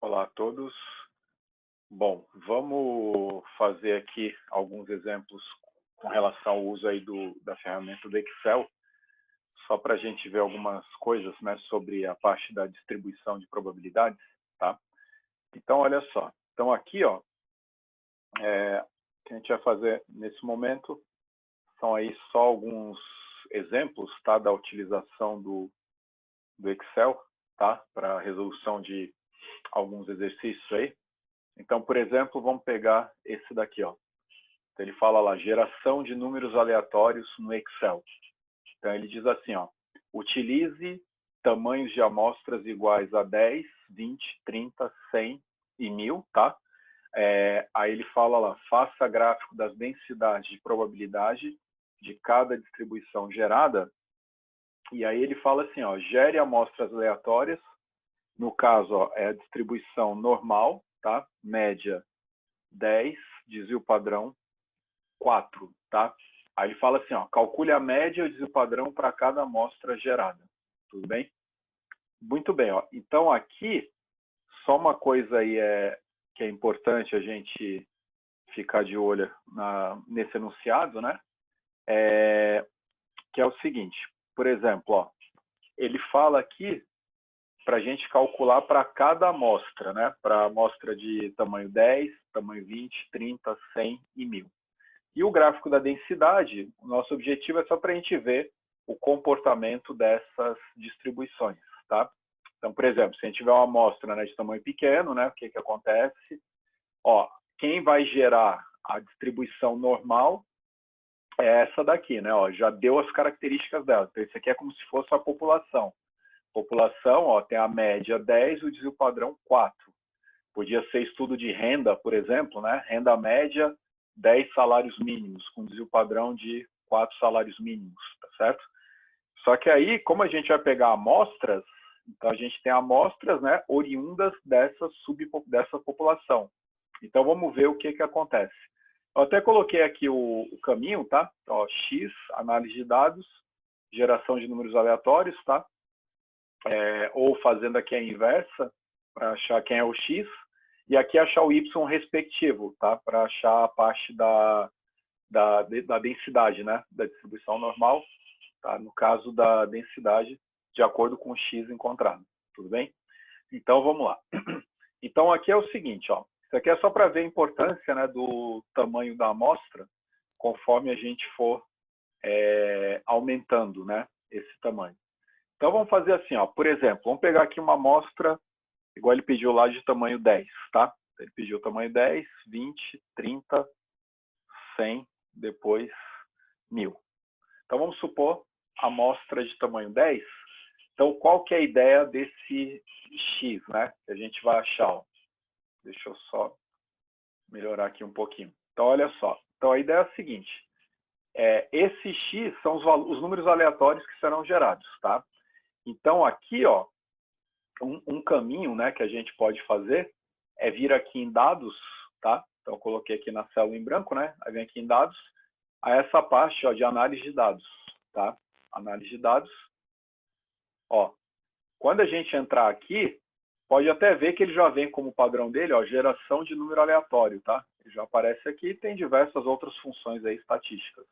Olá a todos. Bom, vamos fazer aqui alguns exemplos com relação ao uso aí da ferramenta do Excel, só para a gente ver algumas coisas, né, sobre a parte da distribuição de probabilidades, tá? Então, olha só. Então, aqui, ó, o que a gente vai fazer nesse momento são aí só alguns exemplos, tá, da utilização do Excel, tá, para a resolução de alguns exercícios aí. Então, por exemplo, vamos pegar esse daqui, ó. Então, ele fala lá, geração de números aleatórios no Excel. Então, ele diz assim, ó, utilize tamanhos de amostras iguais a 10, 20, 30, 100 e 1000, tá? Aí ele fala lá, faça gráfico das densidades de probabilidade de cada distribuição gerada. E aí ele fala assim, ó, gere amostras aleatórias. No caso, ó, é a distribuição normal, tá? Média 10, desvio padrão 4, tá? Aí ele fala assim, ó, calcule a média e o desvio padrão para cada amostra gerada. Tudo bem? Muito bem, ó. Então aqui, só uma coisa aí que é importante a gente ficar de olho nesse enunciado, né? Que é o seguinte, por exemplo, ó, ele fala aqui para a gente calcular para cada amostra, né? Para amostra de tamanho 10, tamanho 20, 30, 100 e 1000. E o gráfico da densidade, o nosso objetivo é só para a gente ver o comportamento dessas distribuições, tá? Então, por exemplo, se a gente tiver uma amostra, né, de tamanho pequeno, né, o que acontece? Ó, quem vai gerar a distribuição normal é essa daqui, né? Ó, já deu as características dela. Então, isso aqui é como se fosse a população. População, ó, tem a média 10, o desvio padrão 4. Podia ser estudo de renda, por exemplo, né? Renda média, 10 salários mínimos, com desvio padrão de 4 salários mínimos, tá certo? Só que aí, como a gente vai pegar amostras, então a gente tem amostras, né, oriundas dessa população. Então vamos ver o que acontece. Eu até coloquei aqui o caminho, tá? Ó, X, análise de dados, geração de números aleatórios, tá? Ou fazendo aqui a inversa, para achar quem é o X, e aqui achar o Y respectivo, tá? Para achar a parte da densidade, né? Da distribuição normal, tá? No caso da densidade, de acordo com o X encontrado, tudo bem? Então, vamos lá. Então, aqui é o seguinte, ó. Isso aqui é só para ver a importância, né, do tamanho da amostra, conforme a gente for aumentando, né, esse tamanho. Então, vamos fazer assim, ó. Por exemplo, vamos pegar aqui uma amostra, igual ele pediu lá, de tamanho 10, tá? Ele pediu tamanho 10, 20, 30, 100, depois 1000. Então, vamos supor amostra de tamanho 10. Então, qual que é a ideia desse X, né? Que a gente vai achar, ó. Deixa eu só melhorar aqui um pouquinho. Então, olha só. Então, a ideia é a seguinte. Esse X são os números aleatórios que serão gerados, tá? Então, aqui, ó, um caminho, né, que a gente pode fazer é vir aqui em dados, tá? Então, eu coloquei aqui na célula em branco, né? Aí vem aqui em dados, a essa parte, ó, de análise de dados, tá? Análise de dados. Ó, quando a gente entrar aqui, pode até ver que ele já vem como padrão dele, ó, geração de número aleatório, tá? Ele já aparece aqui e tem diversas outras funções aí estatísticas.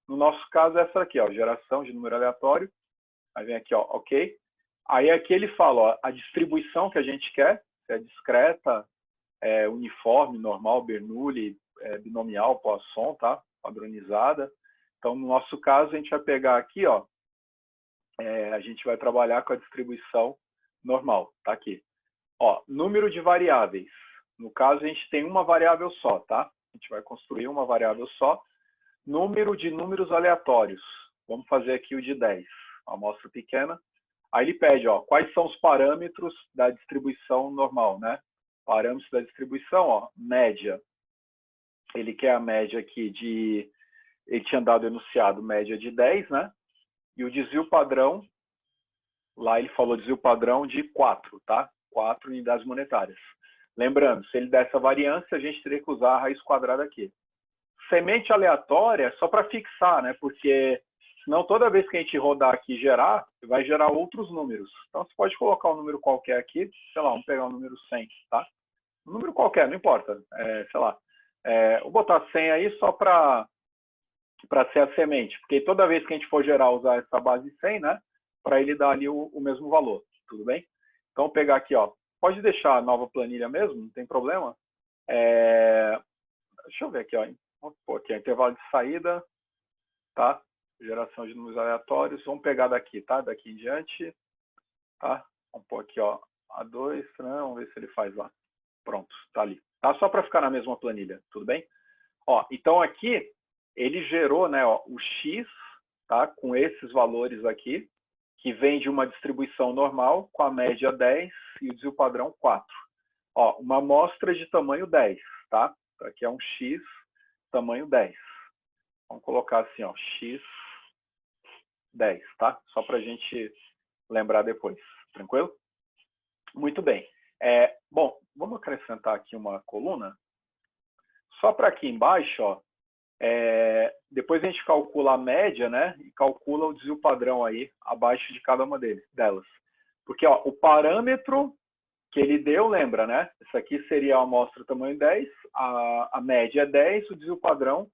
No nosso caso, essa aqui, ó, geração de número aleatório. Aí vem aqui, ó, ok. Aí aqui ele fala, ó, a distribuição que a gente quer, se é discreta, uniforme, normal, Bernoulli, binomial, Poisson, tá? Padronizada. Então, no nosso caso, a gente vai pegar aqui, ó, a gente vai trabalhar com a distribuição normal, tá aqui. Ó, número de variáveis. No caso, a gente tem uma variável só, tá? A gente vai construir uma variável só. Número de números aleatórios. Vamos fazer aqui o de 10. Uma amostra pequena. Aí ele pede, ó, quais são os parâmetros da distribuição normal, né? Parâmetros da distribuição, ó, média. Ele quer a média aqui de... Ele tinha dado enunciado média de 10, né? E o desvio padrão, lá ele falou desvio padrão de 4, tá? 4 unidades monetárias. Lembrando, se ele der essa variância, a gente teria que usar a raiz quadrada aqui. Semente aleatória é só para fixar, né? Porque senão toda vez que a gente rodar aqui e gerar, vai gerar outros números. Então, você pode colocar um número qualquer aqui, sei lá, vamos pegar o número 100, tá? Um número qualquer, não importa, sei lá. Vou botar 100 aí só para ser a semente, porque toda vez que a gente for gerar, usar essa base 100, né, para ele dar ali o mesmo valor, tudo bem? Então, vou pegar aqui, ó, pode deixar a nova planilha mesmo, não tem problema. Deixa eu ver aqui, ó, vamos pôr aqui, intervalo de saída, tá? Geração de números aleatórios, vamos pegar daqui, tá? Daqui em diante, tá? Vamos pôr aqui, ó, A2, né? Vamos ver se ele faz lá. Pronto, tá ali. Tá? Só para ficar na mesma planilha, tudo bem? Ó, então aqui, ele gerou, né, ó, o X, tá? Com esses valores aqui, que vem de uma distribuição normal, com a média 10 e o desvio padrão 4. Ó, uma amostra de tamanho 10, tá? Então, aqui é um X, tamanho 10. Vamos colocar assim, ó, X 10, tá? Só para a gente lembrar depois, tranquilo? Muito bem. Bom, vamos acrescentar aqui uma coluna. Só para aqui embaixo, ó, depois a gente calcula a média, né? E calcula o desvio padrão aí, abaixo de cada uma delas. Porque, ó, o parâmetro que ele deu, lembra, né? Isso aqui seria a amostra tamanho 10, a média é 10, o desvio padrão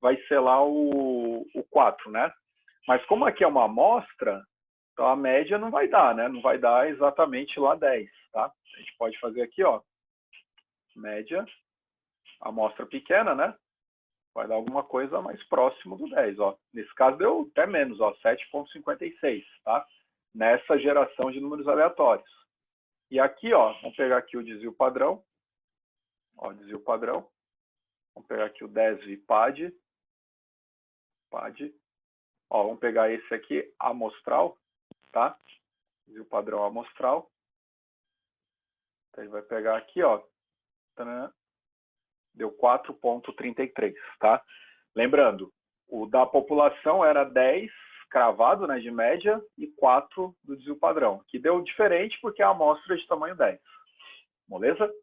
vai ser lá o 4, né? Mas como aqui é uma amostra, então a média não vai dar, né? Não vai dar exatamente lá 10, tá? A gente pode fazer aqui, ó, média, amostra pequena, né? Vai dar alguma coisa mais próximo do 10, ó. Nesse caso deu até menos, ó, 7,56, tá? Nessa geração de números aleatórios. E aqui, ó, vamos pegar aqui o desvio padrão, ó, desvio padrão. Vamos pegar aqui o DESV PAD. Ó, vamos pegar esse aqui, amostral, tá? Desvio padrão amostral. Então, ele vai pegar aqui, ó, deu 4,33, tá? Lembrando, o da população era 10 cravado, né, de média, e 4 do desvio padrão, que deu diferente porque é a amostra de tamanho 10. Beleza?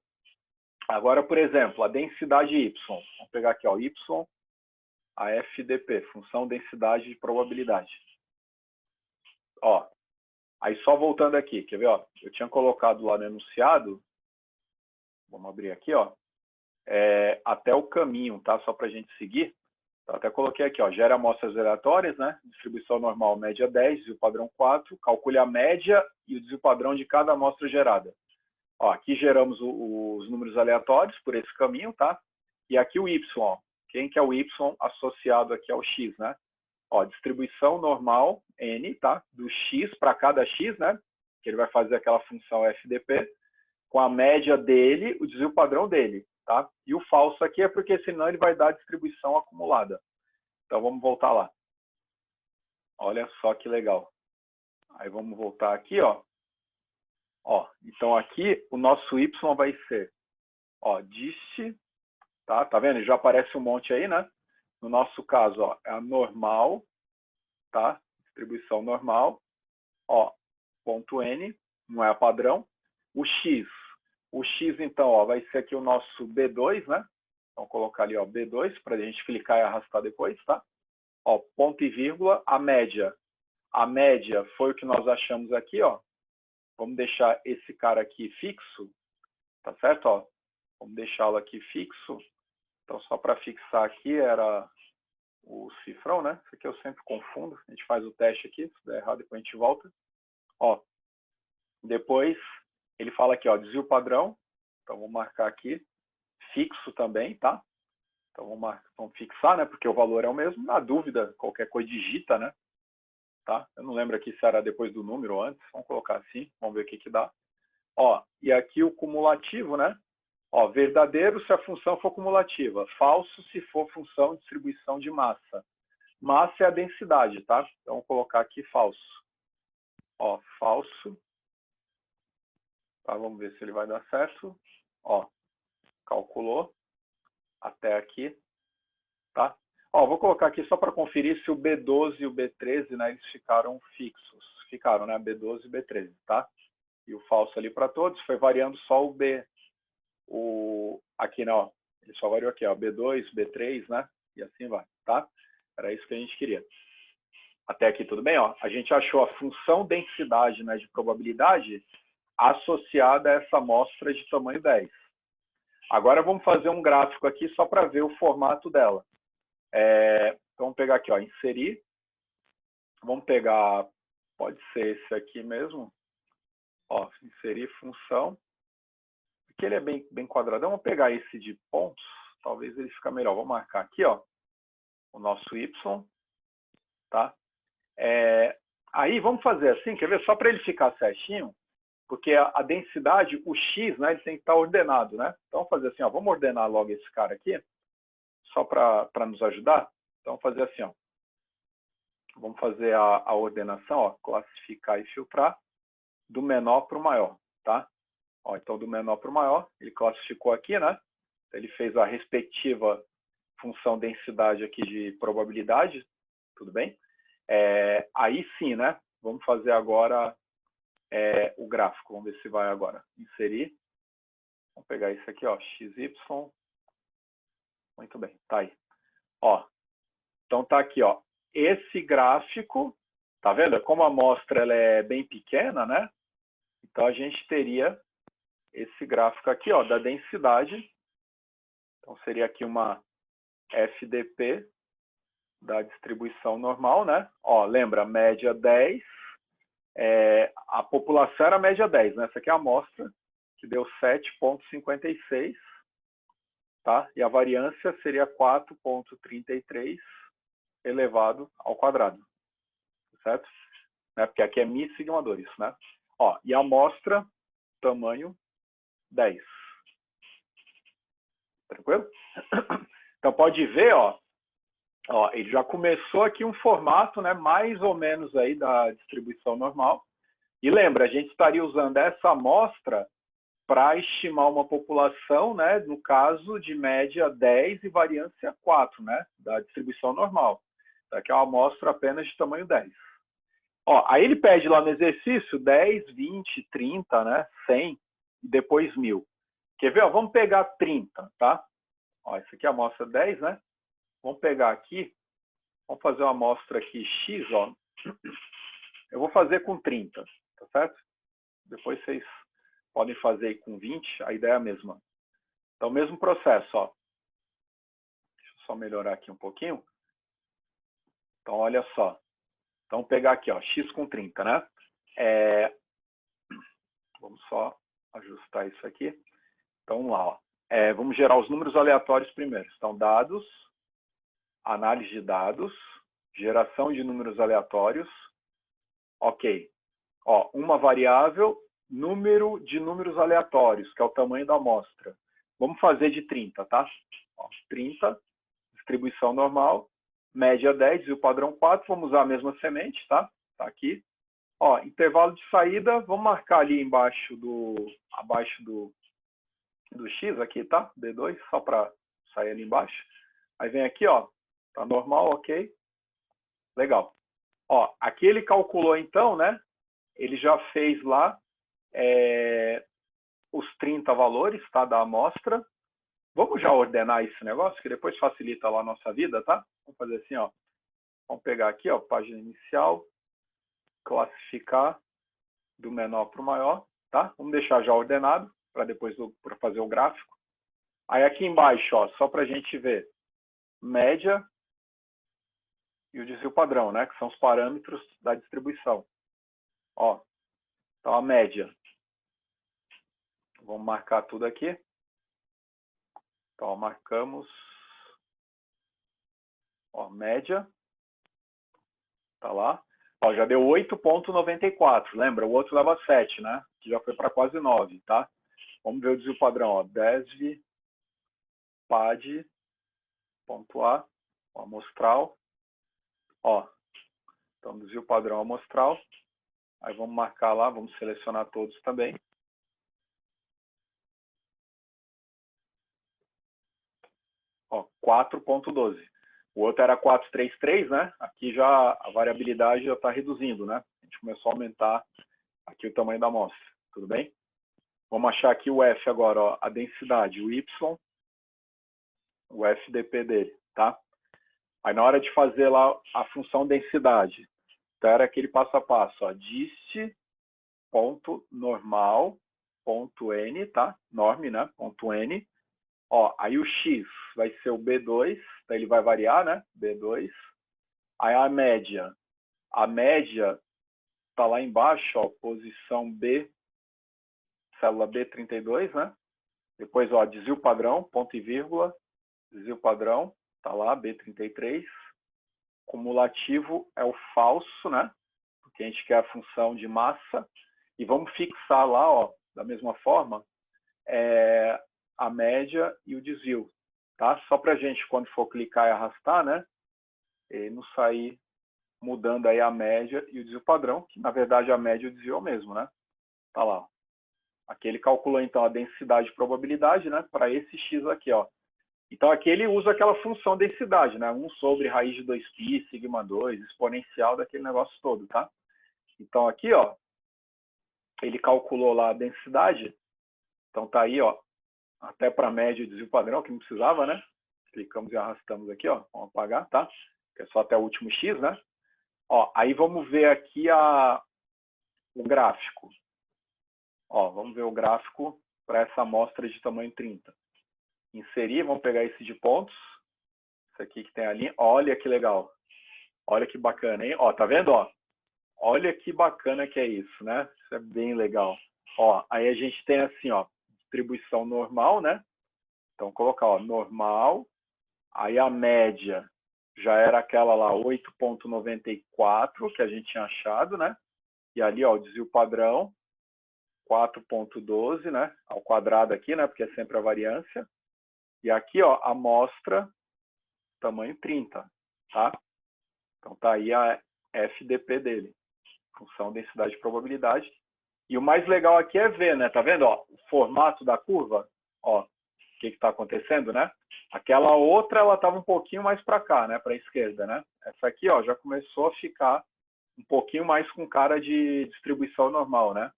Agora, por exemplo, a densidade Y. Vamos pegar aqui, ó, Y, a FDP, função densidade de probabilidade. Ó, aí só voltando aqui, quer ver, ó? Eu tinha colocado lá no enunciado, vamos abrir aqui, ó, até o caminho, tá? Só para a gente seguir. Então, até coloquei aqui, ó, gera amostras aleatórias, né? Distribuição normal, média 10, desvio padrão 4, calcule a média e o desvio padrão de cada amostra gerada. Ó, aqui geramos os números aleatórios por esse caminho, tá? E aqui o Y, ó. Quem que é o Y associado aqui ao X, né? Ó, distribuição normal, N, tá? Do X para cada X, né? Que ele vai fazer aquela função FDP, com a média dele, o desvio padrão dele, tá? E o falso aqui é porque senão ele vai dar a distribuição acumulada. Então vamos voltar lá. Olha só que legal. Aí vamos voltar aqui, ó. Ó, então aqui o nosso Y vai ser, ó, dist, tá? Tá vendo? Já aparece um monte aí, né? No nosso caso, ó, é a normal, tá? Distribuição normal, ó, ponto N, não é a padrão. O X, então, ó, vai ser aqui o nosso B2, né? Então, colocar ali, ó, B2, para a gente clicar e arrastar depois, tá? Ó, ponto e vírgula, a média. A média foi o que nós achamos aqui, ó. Vamos deixar esse cara aqui fixo, tá certo? Ó, vamos deixá-lo aqui fixo. Então, só para fixar aqui era o cifrão, né? Isso aqui eu sempre confundo. A gente faz o teste aqui, se der errado, depois a gente volta. Ó, depois ele fala aqui, ó, desvio padrão. Então, vou marcar aqui. Fixo também, tá? Então, vamos fixar, né? Porque o valor é o mesmo. Na dúvida, qualquer coisa digita, né? Tá? Eu não lembro aqui se era depois do número ou antes. Vamos colocar assim, vamos ver o que que dá. Ó, e aqui o cumulativo, né? Ó, verdadeiro se a função for cumulativa. Falso se for função de distribuição de massa. Massa é a densidade, tá? Então, vou colocar aqui falso. Ó, falso. Tá, vamos ver se ele vai dar certo. Ó, calculou. Até aqui. Tá? Ó, vou colocar aqui só para conferir se o B12 e o B13, né, eles ficaram fixos. Ficaram, né? B12 e B13, tá? E o falso ali para todos, foi variando só o B. Aqui, não, ó, ele só variou aqui, ó, B2, B3, né? E assim vai, tá? Era isso que a gente queria. Até aqui tudo bem? Ó, a gente achou a função densidade, né, de probabilidade associada a essa amostra de tamanho 10. Agora vamos fazer um gráfico aqui só para ver o formato dela. Então, vamos pegar aqui, ó, inserir. Vamos pegar, pode ser esse aqui mesmo. Ó, inserir função. Aqui ele é bem quadradão. Vamos pegar esse de pontos. Talvez ele fique melhor. Vou marcar aqui, ó, o nosso y. Tá? Aí vamos fazer assim, quer ver? Só para ele ficar certinho, porque a densidade, o x, né, ele tem que estar ordenado, né? Então vamos fazer assim, ó, vamos ordenar logo esse cara aqui, só para nos ajudar. Então vamos fazer assim, ó. Vamos fazer a ordenação, ó, classificar e filtrar do menor para o maior, tá? Ó, então do menor para o maior, ele classificou aqui, né? Ele fez a respectiva função densidade aqui de probabilidade, tudo bem? Aí sim, né? Vamos fazer agora o gráfico. Vamos ver se vai agora. Inserir. Vamos pegar isso aqui, ó, XY. Muito bem, tá aí. Ó, então tá aqui, ó. Esse gráfico, tá vendo? Como a amostra ela é bem pequena, né? Então a gente teria esse gráfico aqui, ó, da densidade. Então seria aqui uma FDP da distribuição normal, né? Ó, lembra, média 10. A população era a média 10, né? Essa aqui é a amostra, que deu 7,56, tá? E a variância seria 4,33 elevado ao quadrado, certo? Né? Porque aqui é μ sigma 2, né? Ó, e a amostra, tamanho 10. Tranquilo? Então pode ver, ó, ele já começou aqui um formato, né, mais ou menos aí da distribuição normal. E lembra, a gente estaria usando essa amostra para estimar uma população, né, no caso de média 10 e variância 4, né, da distribuição normal. Aqui é uma amostra apenas de tamanho 10. Ó, aí ele pede lá no exercício 10, 20, 30, né, 100 e depois 1000. Quer ver? Ó, vamos pegar 30, tá? Ó, essa aqui é a amostra 10, né? Vamos pegar aqui, vamos fazer uma amostra aqui X, ó. Eu vou fazer com 30, tá certo? Depois vocês podem fazer aí com 20, a ideia é a mesma. Então, mesmo processo, ó. Deixa eu só melhorar aqui um pouquinho. Então, olha só. Então, vamos pegar aqui, ó, X com 30, né? Vamos só ajustar isso aqui. Então, vamos lá, ó. Vamos gerar os números aleatórios primeiro. Então, dados, análise de dados, geração de números aleatórios. Ok. Ó, uma variável, número de números aleatórios, que é o tamanho da amostra. Vamos fazer de 30, tá? Ó, 30, distribuição normal, média 10 e o padrão 4. Vamos usar a mesma semente, tá? Tá aqui. Ó, intervalo de saída, vamos marcar ali abaixo do X aqui, tá? D2, só para sair ali embaixo. Aí vem aqui, ó, tá normal, ok. Legal. Ó, aqui ele calculou então, né? Ele já fez lá os 30 valores, tá? Da amostra. Vamos já ordenar esse negócio, que depois facilita lá a nossa vida, tá? Vamos fazer assim, ó. Vamos pegar aqui, ó, página inicial, classificar do menor para o maior, tá? Vamos deixar já ordenado, para depois para fazer o gráfico. Aí aqui embaixo, ó, só para a gente ver, média e o desvio padrão, né? Que são os parâmetros da distribuição. Ó, então a média. Vamos marcar tudo aqui. Então, marcamos. Ó, média. Tá lá. Ó, já deu 8,94. Lembra? O outro leva 7, né? Que já foi para quase 9, tá? Vamos ver o desvio padrão, ó. DESV, PAD, ponto A, ó, amostral. Ó, então desvio padrão amostral. Aí vamos marcar lá, vamos selecionar todos também. Ó, 4,12. O outro era 4,33, né? Aqui já a variabilidade já está reduzindo, né? A gente começou a aumentar aqui o tamanho da amostra, tudo bem? Vamos achar aqui o F agora, ó, a densidade, o Y, o FDP dele, tá? Aí na hora de fazer lá a função densidade, Então, era aquele passo a passo, ó, dist.normal.n, tá? Norm, né? .n. Ó, aí o x vai ser o B2, então ele vai variar, né? B2. Aí a média está lá embaixo, ó, posição B, célula B32, né? Depois, ó, desvio padrão, ponto e vírgula, desvio padrão, está lá, B33. Cumulativo é o falso, né? Porque a gente quer a função de massa. E vamos fixar lá, ó, da mesma forma, a média e o desvio, tá? Só para a gente, quando for clicar e arrastar, né? E não sair mudando aí a média e o desvio padrão, que na verdade a média e o desvio é o mesmo, né? Tá lá. Aqui ele calculou então a densidade de probabilidade, né? Para esse x aqui, ó. Então aqui ele usa aquela função densidade, né? 1 sobre raiz de 2π, sigma 2, exponencial daquele negócio todo, tá? Então aqui, ó, ele calculou lá a densidade. Então tá aí, ó, até para média e desvio padrão, que não precisava, né? Clicamos e arrastamos aqui, ó. Vamos apagar, tá? Que é só até o último x, né? Ó, aí vamos ver aqui o gráfico. Ó, vamos ver o gráfico para essa amostra de tamanho 30. Inserir, vamos pegar esse de pontos. Esse aqui que tem a linha. Olha que legal. Olha que bacana, hein? Ó, tá vendo, ó? Olha que bacana que é isso, né? Isso é bem legal. Ó, aí a gente tem assim, ó, distribuição normal, né? Então, colocar, ó, normal. Aí a média já era aquela lá, 8,94, que a gente tinha achado, né? E ali, ó, o desvio padrão, 4,12, né? Ao quadrado aqui, né? Porque é sempre a variância. E aqui, ó, a amostra, tamanho 30, tá? Então, tá aí a FDP dele, função densidade de probabilidade. E o mais legal aqui é ver, né? Tá vendo, ó, o formato da curva? Ó, o que está acontecendo, né? Aquela outra, ela estava um pouquinho mais para cá, né? Para a esquerda, né? Essa aqui, ó, já começou a ficar um pouquinho mais com cara de distribuição normal, né?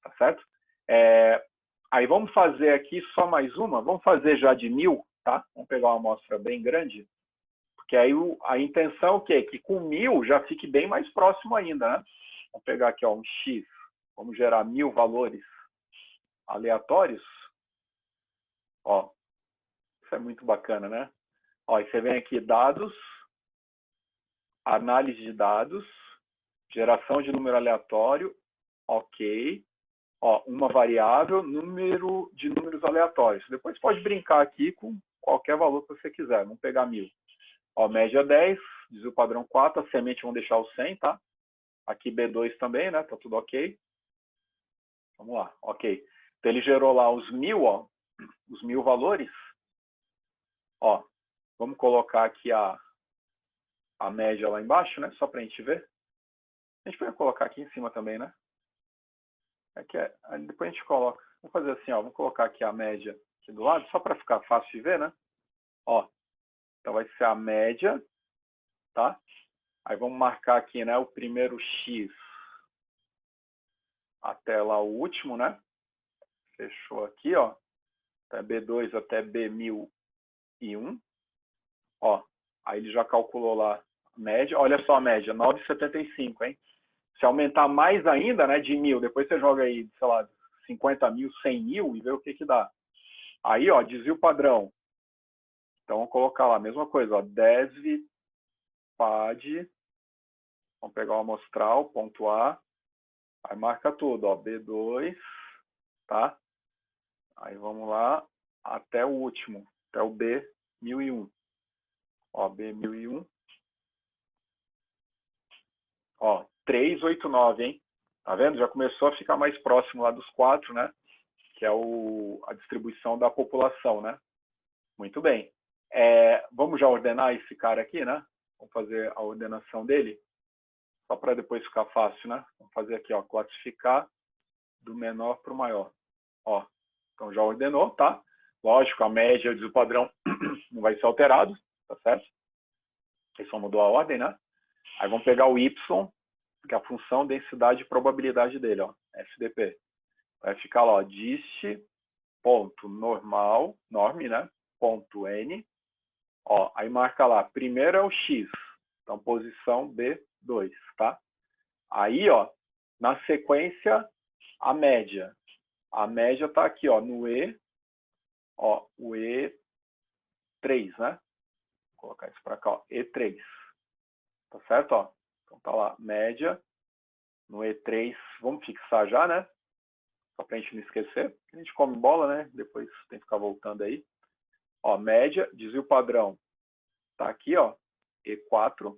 Tá certo? Aí vamos fazer aqui só mais uma. Vamos fazer já de 1000, tá? Vamos pegar uma amostra bem grande. Porque aí a intenção é o quê? Que com 1000 já fique bem mais próximo ainda, né? Vamos pegar aqui, ó, um x. Vamos gerar 1000 valores aleatórios. Ó, isso é muito bacana, né? Ó, aí você vem aqui, dados, análise de dados, geração de número aleatório, ok. Ó, uma variável, número de números aleatórios. Depois pode brincar aqui com qualquer valor que você quiser. Vamos pegar 1000. Ó, média 10, desvio padrão 4, a semente vamos deixar o 100, tá? Aqui B2 também, né? Tá tudo ok. Vamos lá, ok. Então ele gerou lá os 1000, ó, os 1000 valores. Ó, vamos colocar aqui a média lá embaixo, né? Só para a gente ver. A gente pode colocar aqui em cima também, né? Depois a gente coloca. Vamos fazer assim, ó. Vamos colocar aqui a média aqui do lado, só para ficar fácil de ver, né? Ó, então vai ser a média, tá? Aí vamos marcar aqui, né? O primeiro x até lá o último, né? Fechou aqui, ó. Até B2 até B1001. Ó, aí ele já calculou lá a média. Olha só a média, 9,75, hein? Se aumentar mais ainda, né, de 1000, depois você joga aí, sei lá, 50 mil, 100 mil e vê o que que dá. Aí, ó, desvio padrão. Então, vamos colocar lá a mesma coisa, ó, desv pad. Vamos pegar o amostral, ponto A. Aí marca tudo, ó, B2, tá? Aí vamos lá até o último, até o B1001. Ó, B1001. Ó, 389, hein? Tá vendo? Já começou a ficar mais próximo lá dos 4, né? Que é a distribuição da população, né? Muito bem. Vamos já ordenar esse cara aqui, né? Vamos fazer a ordenação dele, só para depois ficar fácil, né? Vamos fazer aqui, ó, classificar do menor para o maior. Ó, então já ordenou, tá? Lógico, a média e o padrão não vai ser alterado, tá certo? Ele só mudou a ordem, né? Aí vamos pegar o y, que é a função densidade e probabilidade dele, ó, FDP. Vai ficar lá, ó, dist.normal, norm, né? Ponto N. Ó, aí marca lá, primeiro é o x, então posição B2, tá? Aí, ó, na sequência, a média. A média está aqui, ó, no E, ó, o E3, né? Vou colocar isso para cá, ó, E3. Tá certo, ó? Então tá lá, média no E3. Vamos fixar já, né? Só para a gente não esquecer. A gente come bola, né? Depois tem que ficar voltando aí. Ó, média, desvio padrão. Tá aqui, ó, E4.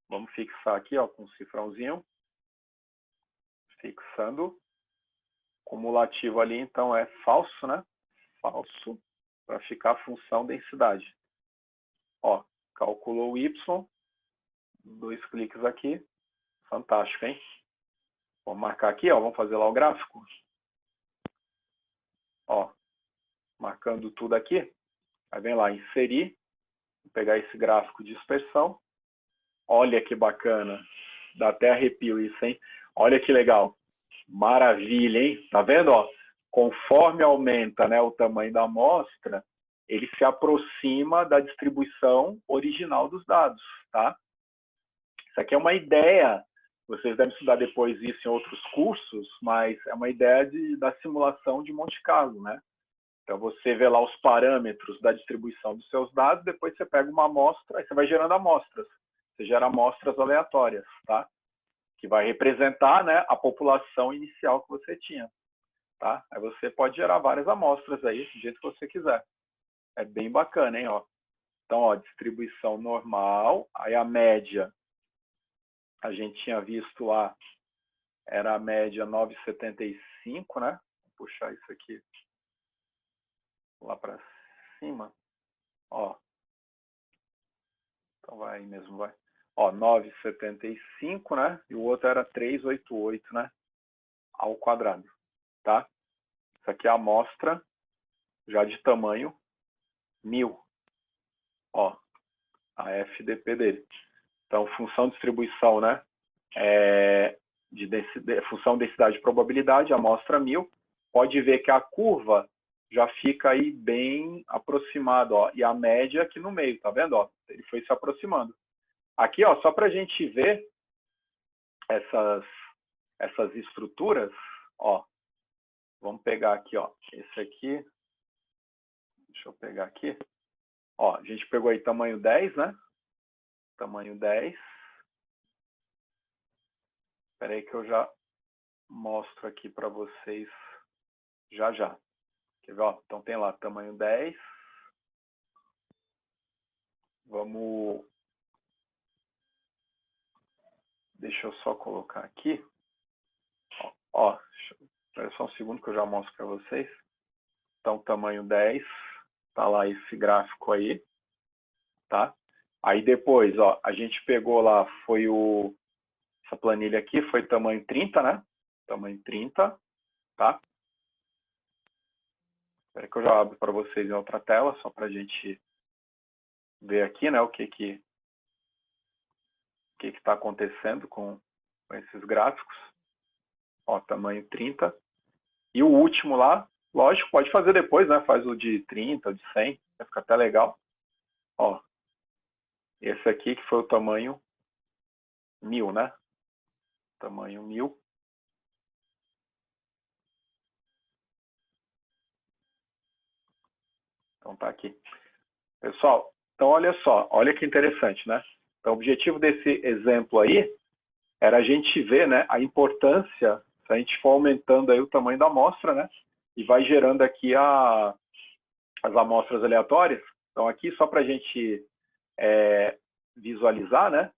Vamos fixar aqui, ó, com um cifrãozinho. Fixando. Cumulativo ali, então, é falso, né? Falso, para ficar a função densidade. Ó, calculou o Y. 2 cliques aqui. Fantástico, hein? Vamos marcar aqui, ó. Vamos fazer lá o gráfico. Ó, marcando tudo aqui. Aí vem lá, inserir. Vou pegar esse gráfico de dispersão. Olha que bacana. Dá até arrepio isso, hein? Olha que legal. Maravilha, hein? Tá vendo, ó? Conforme aumenta, né, o tamanho da amostra, ele se aproxima da distribuição original dos dados, tá? Isso aqui é uma ideia, vocês devem estudar depois isso em outros cursos, mas é uma ideia da simulação de Monte Carlo, né? Então, você vê lá os parâmetros da distribuição dos seus dados, depois você pega uma amostra, aí você vai gerando amostras. Você gera amostras aleatórias, tá? Que vai representar, né, a população inicial que você tinha, tá? Aí você pode gerar várias amostras aí, do jeito que você quiser. É bem bacana, hein, ó. Então, ó, distribuição normal, aí a média, a gente tinha visto lá, era a média 9,75, né? Vou puxar isso aqui lá para cima, ó. Então vai aí mesmo, vai. Ó, 9,75, né? E o outro era 3,88, né? Ao quadrado, tá? Isso aqui é a amostra já de tamanho 1000. Ó, a FDP dele. Então, função de distribuição, né? Função densidade de probabilidade, amostra 1000. Pode ver que a curva já fica aí bem aproximada, ó. E a média aqui no meio, tá vendo? Ó, ele foi se aproximando. Aqui, ó, só para a gente ver essas estruturas, ó. Vamos pegar aqui, ó. Esse aqui. Deixa eu pegar aqui. Ó, a gente pegou aí tamanho 10, né? Tamanho 10. Espera aí que eu já mostro aqui para vocês já. Quer ver? Ó, então tem lá tamanho 10. Vamos... Deixa eu só colocar aqui. Ó, espera só um segundo que eu já mostro para vocês. Então, tamanho 10. Tá lá esse gráfico aí. Tá? Aí depois, ó, a gente pegou lá, foi essa planilha aqui, foi tamanho 30, né? Tamanho 30, tá? Espera que eu já abro para vocês em outra tela, só para a gente ver aqui, né, o que está acontecendo com esses gráficos. Ó, tamanho 30. E o último lá, lógico, pode fazer depois, né? Faz o de 30, o de 100, vai ficar até legal. Ó, esse aqui que foi o tamanho 1000, né? Tamanho 1000. Então tá aqui. Pessoal, então olha só, olha que interessante, né? Então o objetivo desse exemplo aí era a gente ver, né, a importância, se a gente for aumentando aí o tamanho da amostra, né? E vai gerando aqui as amostras aleatórias. Então aqui só para a gente visualizar, né?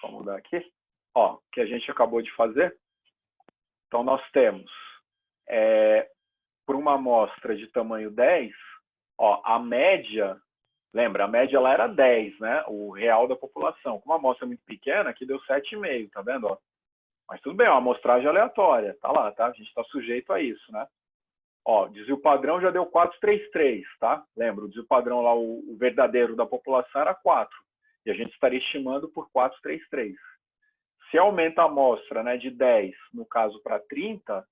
Vou mudar aqui. Ó, que a gente acabou de fazer. Então nós temos, por uma amostra de tamanho 10, ó, a média, lembra, a média lá era 10, né? O real da população. Com uma amostra muito pequena, aqui deu 7,5, tá vendo? Ó? Mas tudo bem, é uma amostragem aleatória, tá lá, tá? A gente está sujeito a isso, né? Ó, desvio padrão já deu 433, tá? Lembra, o desvio padrão lá, o verdadeiro da população era 4. E a gente estaria estimando por 433. Se aumenta a amostra, né, de 10, no caso para 30,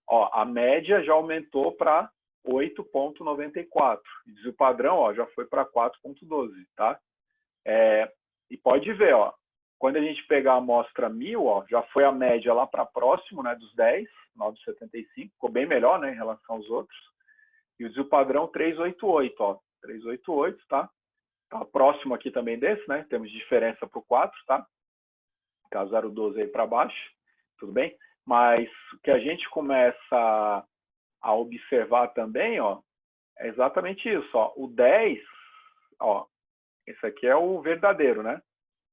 ó, a média já aumentou para 8,94. E desvio padrão, ó, já foi para 4,12, tá? E pode ver, ó, quando a gente pegar a amostra 1000, ó, já foi a média lá para próximo, né, dos 10, 9,75, ficou bem melhor, né, em relação aos outros. E o desvio padrão 388, ó, 388, tá? Tá próximo aqui também desse, né? Temos diferença para o 4, tá? Tá 0,12 aí para baixo, tudo bem? Mas o que a gente começa a observar também, ó, é exatamente isso, ó. O 10, ó, esse aqui é o verdadeiro, né?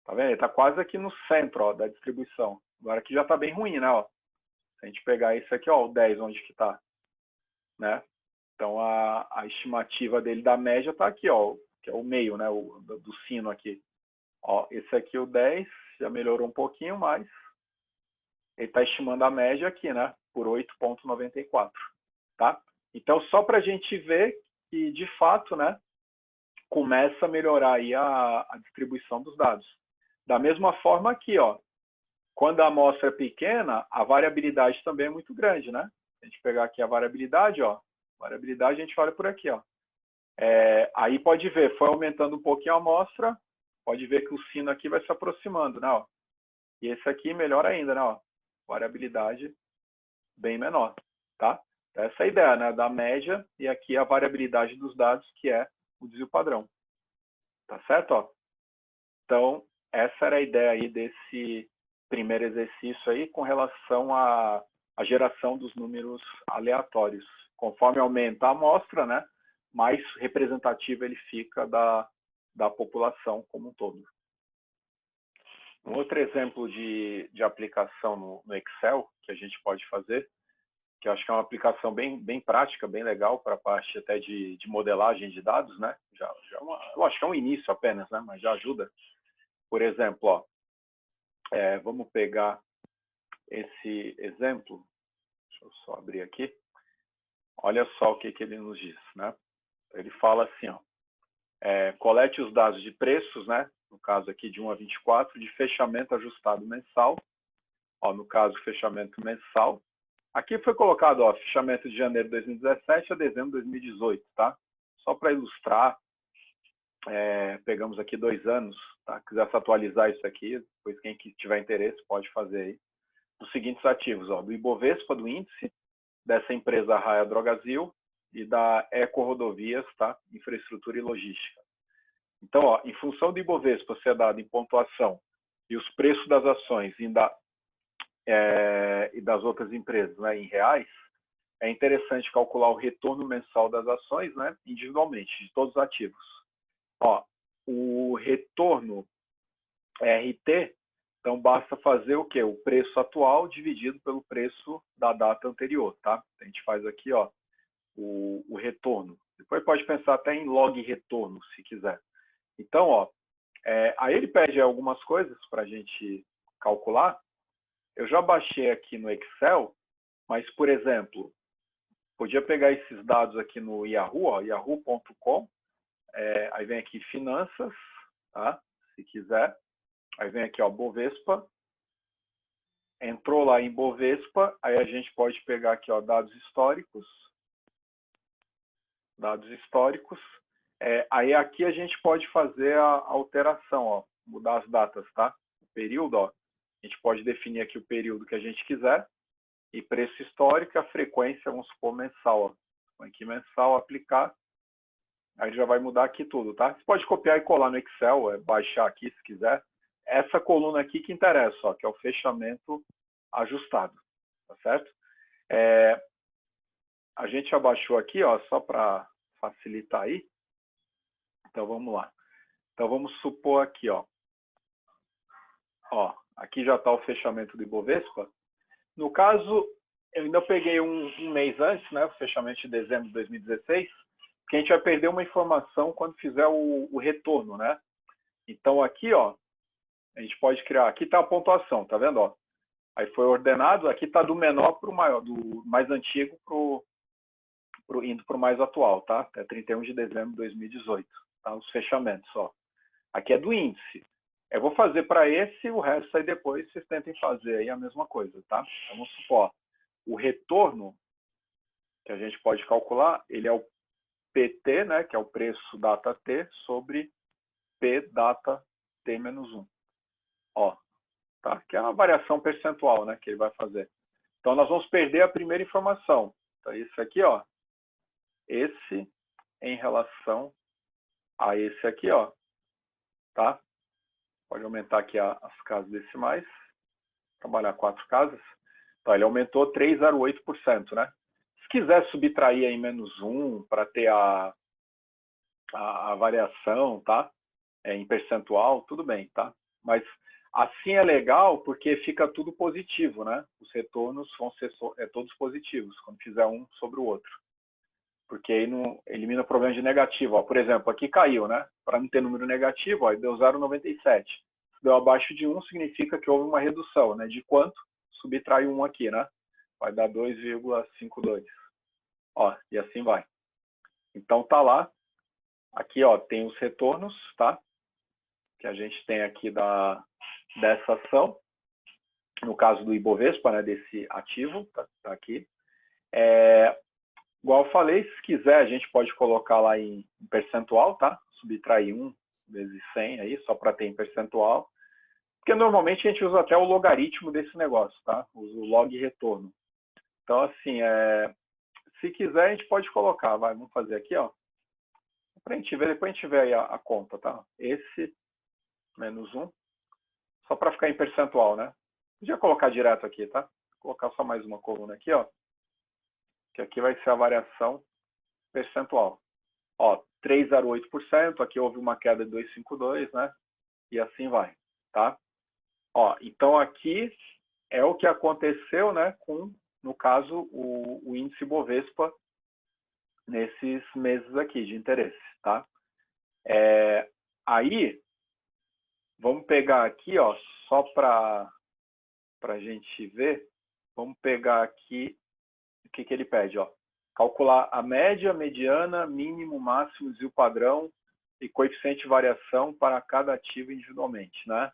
Tá vendo? Ele tá quase aqui no centro, ó, da distribuição. Agora aqui já tá bem ruim, né, ó? Se a gente pegar esse aqui, ó, o 10, onde que tá, né? Então a estimativa dele da média tá aqui, ó, que é o meio, né, do sino aqui. Ó, esse aqui, o 10, já melhorou um pouquinho, mas ele está estimando a média aqui, né, por 8,94, tá? Então, só para a gente ver que, de fato, né, começa a melhorar aí a distribuição dos dados. Da mesma forma aqui, ó, quando a amostra é pequena, a variabilidade também é muito grande, né? Se a gente pegar aqui a variabilidade, ó, variabilidade a gente olha por aqui, ó. Aí pode ver, foi aumentando um pouquinho a amostra, pode ver que o sino aqui vai se aproximando, né? Ó. E esse aqui melhor ainda, né? Ó. Variabilidade bem menor, tá? Essa é a ideia, né? Da média e aqui a variabilidade dos dados, que é o desvio padrão. Tá certo? Ó? Então, essa era a ideia aí desse primeiro exercício aí com relação à geração dos números aleatórios. Conforme aumenta a amostra, né? Mais representativo ele fica da população como um todo. Um outro exemplo de aplicação no Excel que a gente pode fazer, que eu acho que é uma aplicação bem prática, bem legal para a parte até de modelagem de dados, né? Eu acho que é um início apenas, né? Mas já ajuda. Por exemplo, ó, vamos pegar esse exemplo. Deixa eu só abrir aqui. Olha só o que ele nos diz, né? Ele fala assim, ó, colete os dados de preços, né? No caso aqui de 1 a 24, de fechamento ajustado mensal. Ó, no caso, fechamento mensal. Aqui foi colocado, ó, fechamento de janeiro de 2017 a dezembro de 2018, tá? Só para ilustrar, pegamos aqui 2 anos, tá? Quiser atualizar isso aqui, depois quem tiver interesse pode fazer aí. Os seguintes ativos, ó, do Ibovespa, do índice, dessa empresa Raia Drogasil e da Eco Rodovias, tá? Infraestrutura e logística. Então, ó, em função do Ibovespa ser dado em pontuação e os preços das ações e das outras empresas, né, em reais, é interessante calcular o retorno mensal das ações, né, individualmente, de todos os ativos. Ó, o retorno RT, então basta fazer o quê? O preço atual dividido pelo preço da data anterior, tá? A gente faz aqui, ó, o retorno. Depois pode pensar até em log retorno, se quiser. Então, ó, aí ele pede algumas coisas para a gente calcular. Eu já baixei aqui no Excel, mas, por exemplo, podia pegar esses dados aqui no Yahoo, yahoo.com, aí vem aqui finanças, tá? Se quiser. Aí vem aqui, ó, Bovespa. Entrou lá em Bovespa, aí a gente pode pegar aqui, ó, dados históricos. Dados históricos. Aí aqui a gente pode fazer a alteração, ó, mudar as datas, tá? O período, ó, a gente pode definir aqui o período que a gente quiser. E preço histórico, a frequência, vamos supor, mensal. Ó. Põe aqui mensal, aplicar. Aí já vai mudar aqui tudo, tá? Você pode copiar e colar no Excel, baixar aqui se quiser. Essa coluna aqui que interessa, ó, que é o fechamento ajustado, tá certo? A gente abaixou aqui, ó, só para facilitar aí. Então vamos lá. Então vamos supor aqui, ó. Ó, aqui já está o fechamento do Ibovespa. No caso, eu ainda peguei um mês antes, né, o fechamento de dezembro de 2016, que a gente vai perder uma informação quando fizer o retorno, né? Então aqui, ó, a gente pode criar, aqui está a pontuação, tá vendo, ó? Aí foi ordenado, aqui está do menor para o maior, do mais antigo indo para o mais atual, tá? Até 31 de dezembro de 2018, tá? Os fechamentos, ó. Aqui é do índice. Eu vou fazer para esse, o resto aí depois vocês tentem fazer aí a mesma coisa, tá? Então, vamos supor, o retorno que a gente pode calcular, ele é o PT, né, que é o preço data T, sobre P data T menos 1. ó, tá? Que é uma variação percentual, né, que ele vai fazer. Então, nós vamos perder a primeira informação. Então, isso aqui, ó, esse em relação a esse aqui, ó, tá? Pode aumentar aqui as casas decimais, trabalhar 4 casas. Então, ele aumentou 3,08%, né? Se quiser subtrair aí -1 para ter a variação, tá? Em percentual, tudo bem, tá? Mas assim é legal porque fica tudo positivo, né? Os retornos vão ser todos positivos, quando fizer um sobre o outro. Porque aí não elimina o problema de negativo. Ó, por exemplo, aqui caiu, né? Para não ter número negativo, ó, deu 0,97. Se deu abaixo de 1, significa que houve uma redução, né? De quanto? Subtrai 1 aqui, né? Vai dar 2,52. Ó, e assim vai. Então tá lá. Aqui, ó, tem os retornos, tá? Que a gente tem aqui dessa ação. No caso do Ibovespa, né? Desse ativo, tá aqui. Igual eu falei, se quiser, a gente pode colocar lá em percentual, tá? Subtrair 1 vezes 100 aí, só para ter em percentual. Porque normalmente a gente usa até o logaritmo desse negócio, tá? Usa o log retorno. Então, assim, se quiser, a gente pode colocar. Vamos fazer aqui, ó. Para a gente ver, depois a gente vê aí a conta, tá? Esse menos 1, só para ficar em percentual, né? Podia colocar direto aqui, tá? Vou colocar só mais uma coluna aqui, ó. Que aqui vai ser a variação percentual. Ó, 3,08%, aqui houve uma queda de 2,52, né? E assim vai, tá? Ó, então aqui é o que aconteceu, né, com, no caso, o índice Bovespa nesses meses aqui de interesse, tá? Aí, vamos pegar aqui, ó, só para a gente ver, vamos pegar aqui o que ele pede, ó. Calcular a média, mediana, mínimo, máximo, desvio padrão e coeficiente de variação para cada ativo individualmente, né?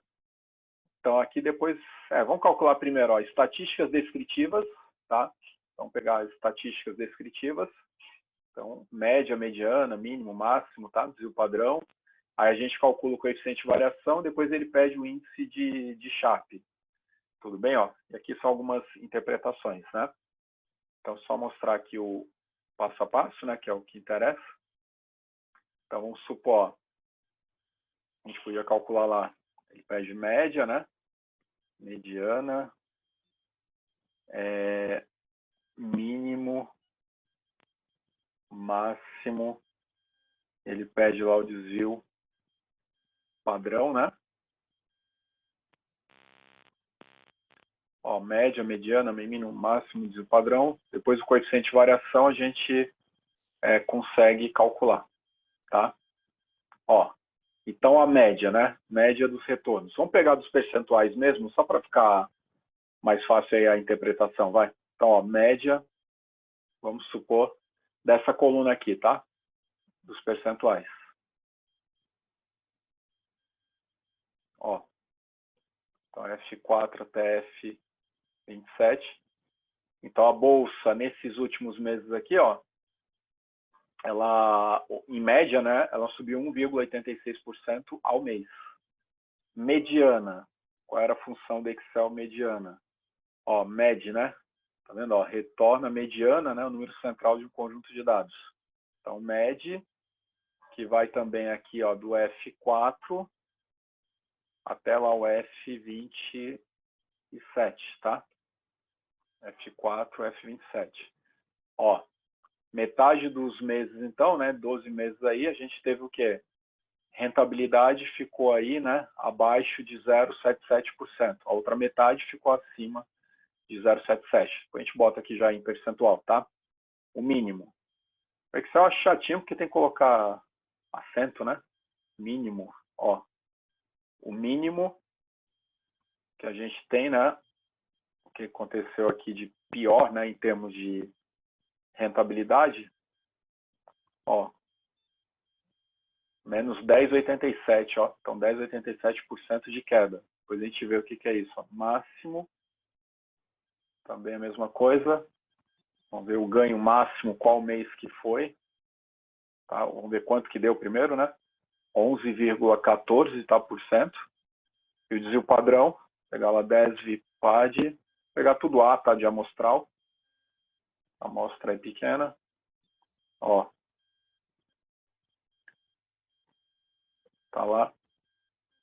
Então, aqui depois, vamos calcular primeiro, ó, estatísticas descritivas, tá? Vamos pegar as estatísticas descritivas. Então, média, mediana, mínimo, máximo, tá? Desvio padrão. Aí a gente calcula o coeficiente de variação, depois ele pede o índice de Sharpe. Tudo bem, ó? E aqui são algumas interpretações, né? Então, só mostrar aqui o passo a passo, né? Que é o que interessa. Então, vamos supor, ó, a gente podia calcular lá, ele pede média, né? Mediana, mínimo, máximo, ele pede lá o desvio padrão, né? Ó, média, mediana, mínimo, máximo, desvio padrão. Depois o coeficiente de variação a gente consegue calcular, tá? Ó, então a média, né? Média dos retornos. Vamos pegar dos percentuais mesmo, só para ficar mais fácil aí a interpretação, vai? Então, ó, média, vamos supor, dessa coluna aqui, tá? Dos percentuais. Ó, então F4 até F27. Então a bolsa nesses últimos meses aqui, ó, ela, em média, né, ela subiu 1,86% ao mês. Mediana, qual era a função do Excel mediana? Ó, med, né? Tá vendo? Ó, retorna mediana, né, o número central de um conjunto de dados. Então, med, que vai também aqui, ó, do F4 até lá o F27, tá? F4, F27. Ó, metade dos meses, então, né, 12 meses aí, a gente teve o quê? Rentabilidade ficou aí, né, abaixo de 0,77%. A outra metade ficou acima de 0,77%. A gente bota aqui já em percentual, tá? O mínimo. O Excel eu acho chatinho porque tem que colocar acento, né? Mínimo, ó. O mínimo que a gente tem, né, o que aconteceu aqui de pior, né, em termos de rentabilidade, ó, menos 10,87, ó. Então, 10,87% de queda. Depois a gente vê o que é isso, ó. Máximo, também a mesma coisa. Vamos ver o ganho máximo, qual mês que foi. Tá? Vamos ver quanto que deu primeiro, né? 11,14%. E o desvio padrão, pegar lá DESV, PAD, pegar tudo A, tá, de amostral. A amostra é pequena. Ó. Tá lá.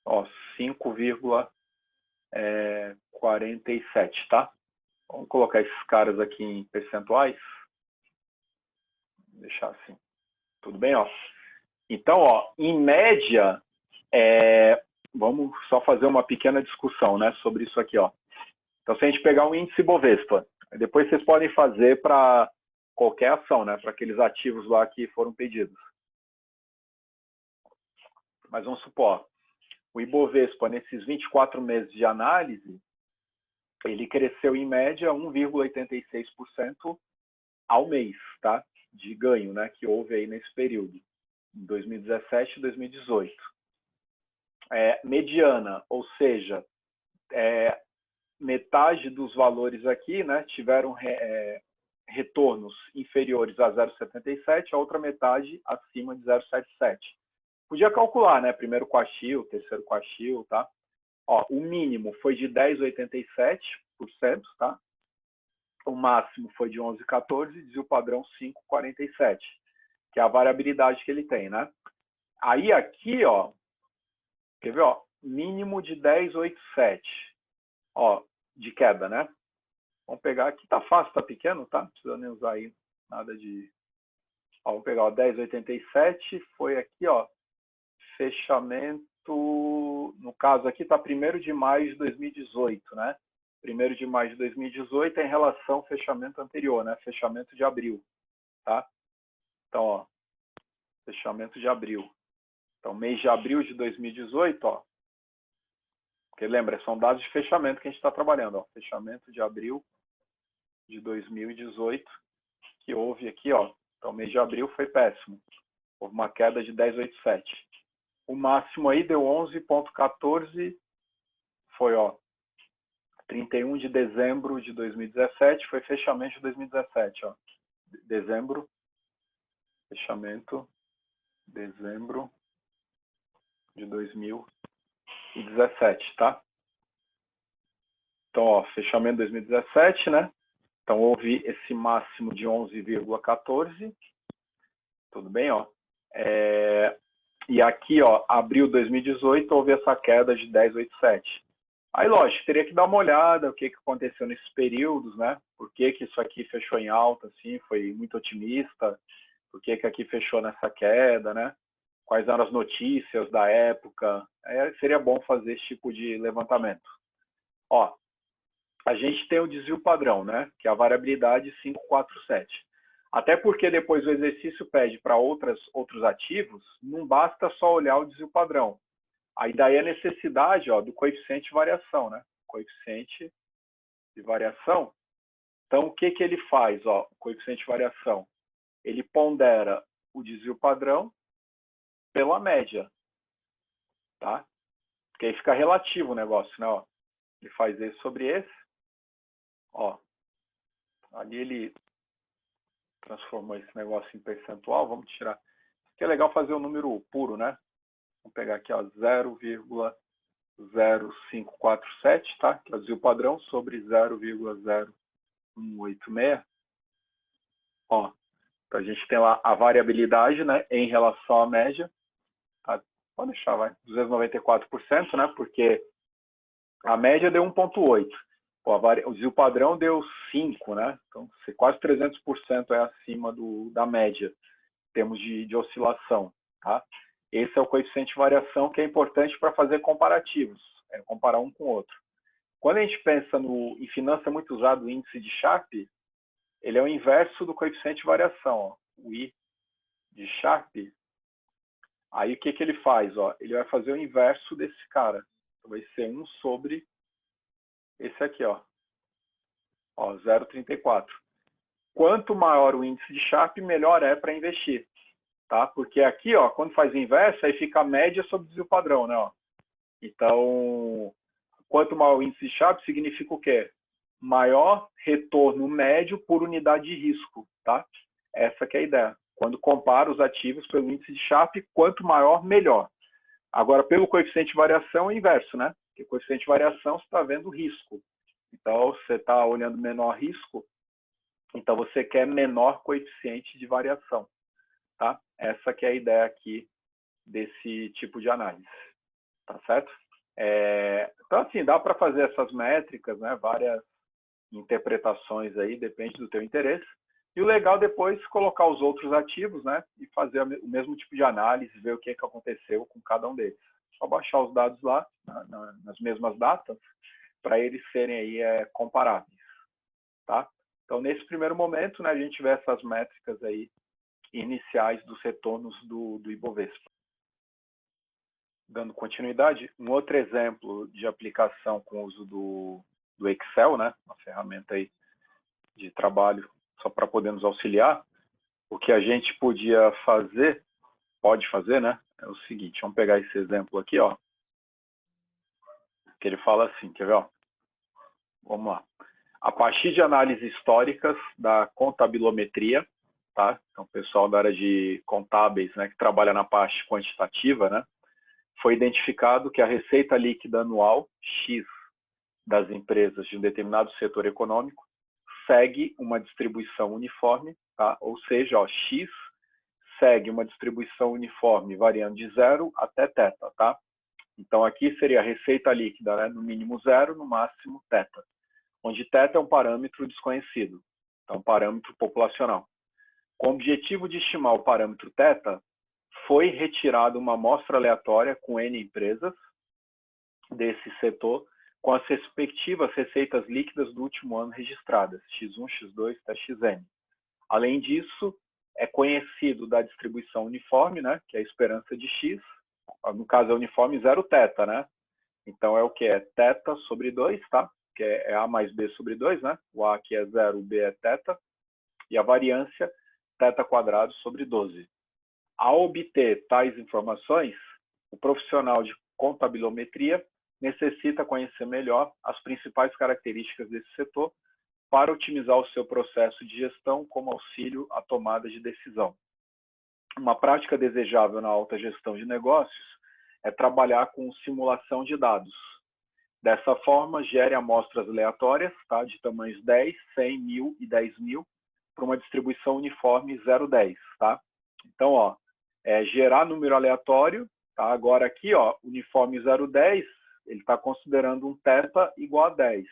Ó, 5,47, tá? Vamos colocar esses caras aqui em percentuais. Vou deixar assim. Tudo bem, ó? Então, ó, em média, vamos só fazer uma pequena discussão, né, sobre isso aqui, ó. Então, se a gente pegar um índice Bovespa, depois vocês podem fazer para qualquer ação, né, para aqueles ativos lá que foram pedidos. Mas vamos supor, o Ibovespa, nesses 24 meses de análise, ele cresceu em média 1,86% ao mês, tá? De ganho, né, que houve aí nesse período, em 2017 e 2018. Mediana, ou seja, metade dos valores aqui, né, tiveram retornos inferiores a 0,77, a outra metade acima de 0,77. Podia calcular, né, primeiro quartil, terceiro quartil, tá? Ó, o mínimo foi de 10,87%, tá? O máximo foi de 11,14% e o padrão 5,47%, que é a variabilidade que ele tem, né? Aí aqui, ó, quer ver, ó, mínimo de 10,87%, ó, de queda, né? Vamos pegar aqui, tá fácil, tá pequeno, tá? Não precisa nem usar aí nada de... Ó, vamos pegar o 10,87, foi aqui, ó, fechamento, no caso aqui tá 1º de maio de 2018, né? 1º de maio de 2018 é em relação ao fechamento anterior, né? Fechamento de abril, tá? Então, ó, fechamento de abril. Então, mês de abril de 2018, ó, porque lembra, são dados de fechamento que a gente está trabalhando, ó, fechamento de abril de 2018, que houve aqui, ó, então mês de abril foi péssimo, houve uma queda de 10,87. O máximo aí deu 11,14, foi, ó, 31 de dezembro de 2017, foi fechamento de 2017, ó, dezembro, fechamento, dezembro de 2017, tá? Então, ó, fechamento de 2017, né? Então, houve esse máximo de 11,14. Tudo bem, ó? E aqui, ó, abril de 2018, houve essa queda de 10,87. Aí, lógico, teria que dar uma olhada o que aconteceu nesses períodos, né? Por que isso aqui fechou em alta, assim, foi muito otimista? Por que aqui fechou nessa queda, né? Quais eram as notícias da época? Seria bom fazer esse tipo de levantamento. Ó, a gente tem o desvio padrão, né? Que é a variabilidade 547. Até porque depois o exercício pede para outros ativos, não basta só olhar o desvio padrão. Aí daí a necessidade, ó, do coeficiente de variação, né? Coeficiente de variação. Então, o que ele faz, ó, o coeficiente de variação? Ele pondera o desvio padrão pela média, tá? Porque aí fica relativo o negócio, né? Ó, ele faz esse sobre esse, ó, ali ele transformou esse negócio em percentual, vamos tirar, que é legal fazer o número puro, né? Vamos pegar aqui, ó, 0,0547, tá? Que é o desvio padrão sobre 0,0186. Ó, então a gente tem lá a variabilidade, né, em relação à média, tá? Pode deixar, vai, 294%, né? Porque a média deu 1,8. O desvio padrão deu 5, né? Então, quase 300% é acima da média, em termos de oscilação, tá? Esse é o coeficiente de variação que é importante para fazer comparativos, comparar um com o outro. Quando a gente pensa em finança, é muito usado o índice de Sharpe, ele é o inverso do coeficiente de variação, ó, o I de Sharpe. Aí o que ele faz? Ó? Ele vai fazer o inverso desse cara. Então, vai ser 1 sobre esse aqui, ó, 0,34. Quanto maior o índice de Sharpe, melhor é para investir, tá? Porque aqui, ó, quando faz o inverso, aí fica a média sobre o desvio padrão, né? Ó. Então, quanto maior o índice de Sharpe, significa o quê? Maior retorno médio por unidade de risco, tá? Essa que é a ideia. Quando compara os ativos pelo índice de Sharpe, quanto maior, melhor. Agora, pelo coeficiente de variação, é o inverso, né? Porque coeficiente de variação, você está vendo risco. Então, você está olhando menor risco, então você quer menor coeficiente de variação. Tá? Essa que é a ideia aqui desse tipo de análise. Tá certo? Então, assim, dá para fazer essas métricas, né? Várias interpretações aí, depende do teu interesse. E o legal depois colocar os outros ativos, né? E fazer o mesmo tipo de análise, ver o que aconteceu com cada um deles. Só baixar os dados lá, nas mesmas datas, para eles serem aí comparáveis. Tá? Então, nesse primeiro momento, né, a gente vê essas métricas aí iniciais dos retornos do Ibovespa. Dando continuidade, um outro exemplo de aplicação com o uso do Excel, né, uma ferramenta aí de trabalho só para poder nos auxiliar, o que a gente podia fazer, pode fazer, né, é o seguinte, vamos pegar esse exemplo aqui, ó, que ele fala assim, quer ver, ó? Vamos lá. A partir de análises históricas da contabilometria, tá? Então, o pessoal da área de contábeis, né, que trabalha na parte quantitativa, né, foi identificado que a receita líquida anual, X, das empresas de um determinado setor econômico, segue uma distribuição uniforme, tá? Ou seja, ó, X segue uma distribuição uniforme variando de 0 até θ, tá? Então, aqui seria a receita líquida, né, no mínimo 0, no máximo θ, onde θ é um parâmetro desconhecido, então um parâmetro populacional. Com o objetivo de estimar o parâmetro θ, foi retirada uma amostra aleatória com N empresas desse setor, com as respectivas receitas líquidas do último ano registradas, X1, X2 até Xn. Além disso, é conhecido da distribuição uniforme, né, que é a esperança de X, no caso é uniforme 0 θ, né? Então é o que? É θ sobre 2, tá? Que é A mais B sobre 2, né? O A aqui é 0, o B é θ, e a variância θ quadrado sobre 12. Ao obter tais informações, o profissional de contabilometria necessita conhecer melhor as principais características desse setor para otimizar o seu processo de gestão como auxílio à tomada de decisão. Uma prática desejável na alta gestão de negócios é trabalhar com simulação de dados. Dessa forma, gere amostras aleatórias, tá, de tamanhos 10, 100, 1000 e 10.000 para uma distribuição uniforme 0,10. Tá? Então, ó, gerar número aleatório, tá? Agora aqui, ó, uniforme 0,10, ele está considerando um θ igual a 10.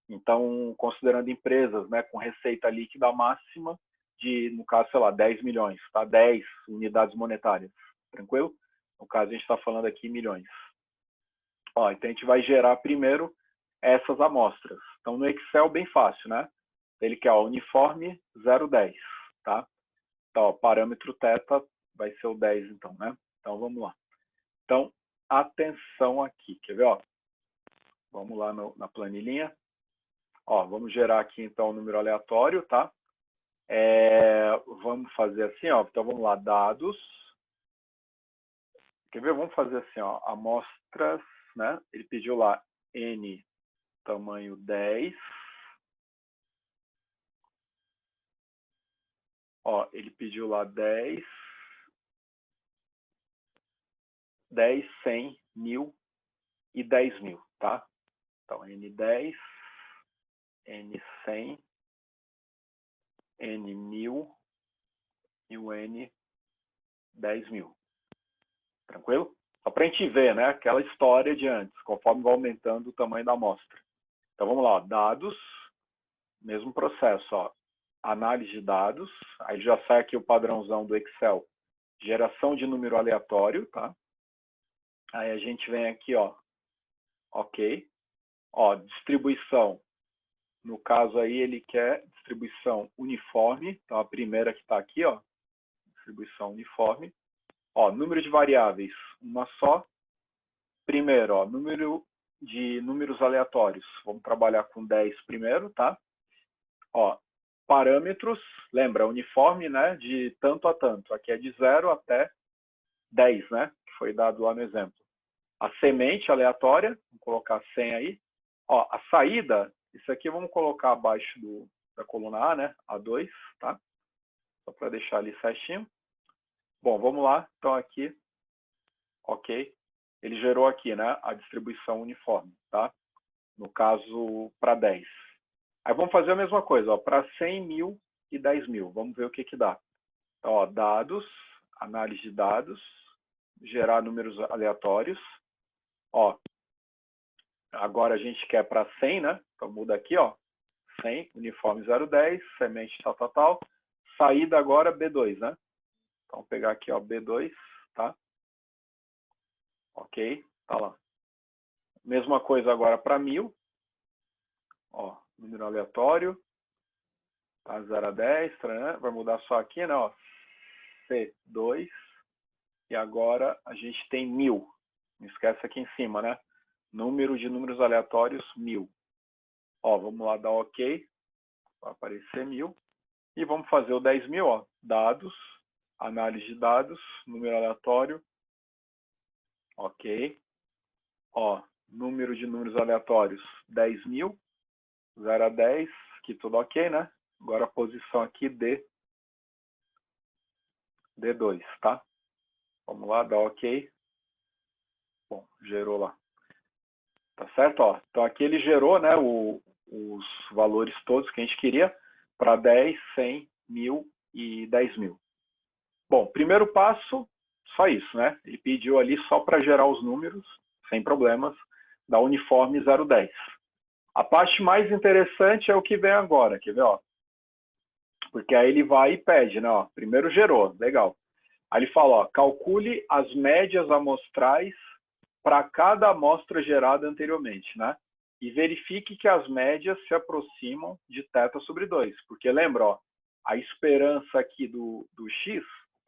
Então, considerando empresas, né, com receita líquida máxima de, no caso, sei lá, 10 milhões, tá? 10 unidades monetárias, tranquilo? No caso, a gente está falando aqui em milhões. Ó, então, a gente vai gerar primeiro essas amostras. Então, no Excel, bem fácil, né? Ele quer, ó, uniforme 0,10, tá? Então, ó, parâmetro θ vai ser o 10, então, né? Então, vamos lá. Então, atenção aqui, quer ver, ó? Vamos lá na planilhinha. Ó, vamos gerar aqui, então, um número aleatório, tá? Vamos fazer assim, ó. Então, vamos lá, dados. Quer ver? Vamos fazer assim, ó, amostras, né? Ele pediu lá N tamanho 10. Ó, ele pediu lá 10, 100, 1000 e 10.000, tá? Então, N10, N100, N1000 e o N10.000. Tranquilo? Só para a gente ver, né? Aquela história de antes, conforme vai aumentando o tamanho da amostra. Então, vamos lá. Dados, mesmo processo, ó. Análise de dados. Aí já sai aqui o padrãozão do Excel. Geração de número aleatório, tá? Aí a gente vem aqui, ó. Ok. Ó, distribuição. No caso aí, ele quer distribuição uniforme. Então, a primeira que está aqui, ó. Distribuição uniforme. Ó, número de variáveis, uma só. Primeiro, ó, número de números aleatórios. Vamos trabalhar com 10 primeiro, tá? Ó, parâmetros, lembra, uniforme, né, de tanto a tanto. Aqui é de 0 até 10, né, que foi dado lá no exemplo. A semente aleatória, vamos colocar 100 aí. Ó, a saída, isso aqui vamos colocar abaixo da coluna A, né, A2, tá? Só para deixar ali certinho. Bom, vamos lá. Então, aqui, ok. ele gerou aqui, né, a distribuição uniforme, tá? No caso, para 10. Aí vamos fazer a mesma coisa, para 100 mil e 10 mil. Vamos ver o que dá. Então, ó, dados, análise de dados, gerar números aleatórios. Ó, agora a gente quer para 100, né? Então muda aqui, ó. 100, uniforme 010, semente tal. Saída agora B2, né? Então, vou pegar aqui, ó, B2, tá? Ok, tá lá. Mesma coisa agora para 1000. Ó, número aleatório. Tá, 0 a 10, né? Vai mudar só aqui, né? Ó, C2. E agora a gente tem 1000. Não esquece aqui em cima, né? Número de números aleatórios, 1000. Ó, vamos lá dar OK. Vai aparecer 1000. E vamos fazer o 10.000, ó. Dados, análise de dados, número aleatório. OK. Ó, número de números aleatórios, 10.000. 0 a 10, aqui tudo OK, né? Agora a posição aqui, D2, tá? Vamos lá, dá OK. Bom, gerou lá. Tá certo? Ó, então aqui ele gerou, né, os valores todos que a gente queria para 10, 100, 1000 e 10.000. Bom, primeiro passo, só isso, né? Ele pediu ali só para gerar os números, sem problemas, da uniforme 010. A parte mais interessante é o que vem agora, quer ver? Ó? Porque aí ele vai e pede, né? Ó, primeiro gerou, legal. Aí ele fala, ó, calcule as médias amostrais para cada amostra gerada anteriormente, né? E verifique que as médias se aproximam de θ sobre 2. Porque lembra, ó, a esperança aqui do x,